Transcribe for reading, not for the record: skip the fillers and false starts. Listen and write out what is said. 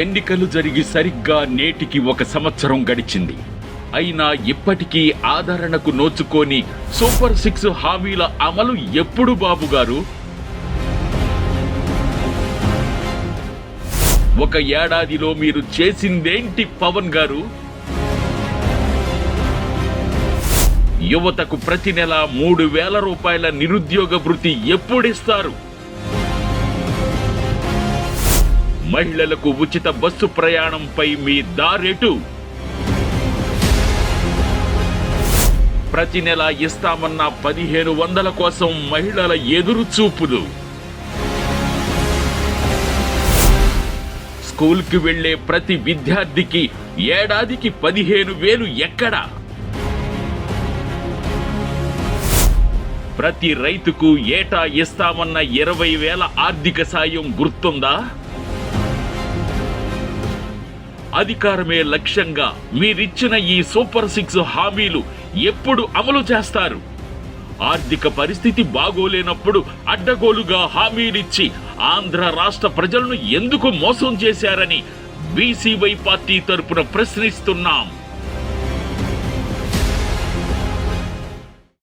ఎన్నికలు జరిగి సరిగ్గా నేటికి 1 సంవత్సరం గడిచింది. అయినా ఇప్పటికీ ఆదరణకు నోచుకోని సూపర్ 6 హామీల అమలు ఎప్పుడు బాబుగారు? 1 ఏడాదిలో మీరు చేసిందేంటి పవన్ గారు? యువతకు ప్రతి నెల 3,000 రూపాయల నిరుద్యోగ భృతి ఎప్పుడిస్తారు? మహిళలకు ఉచిత బస్సు ప్రయాణంపై మీ దారెటు? ప్రతి నెల ఇస్తామన్న 1,500 కోసం మహిళల ఎదురు చూపులు. స్కూల్కి వెళ్లే ప్రతి విద్యార్థికి ఏడాదికి 15,000 ఎక్కడా? ప్రతి రైతుకు ఏటా ఇస్తామన్న 20,000 ఆర్థిక సాయం గుర్తుందా? అధికారమే లక్ష్యంగా మీరిచ్చిన ఈ సూపర్ 6 హామీలు ఎప్పుడు అమలు చేస్తారు? ఆర్థిక పరిస్థితి బాగోలేనప్పుడు అడ్డగోలుగా హామీలిచ్చి ఆంధ్ర రాష్ట్ర ప్రజలను ఎందుకు మోసం చేశారని బీసీవై పార్టీ తరపున ప్రశ్నిస్తున్నాం.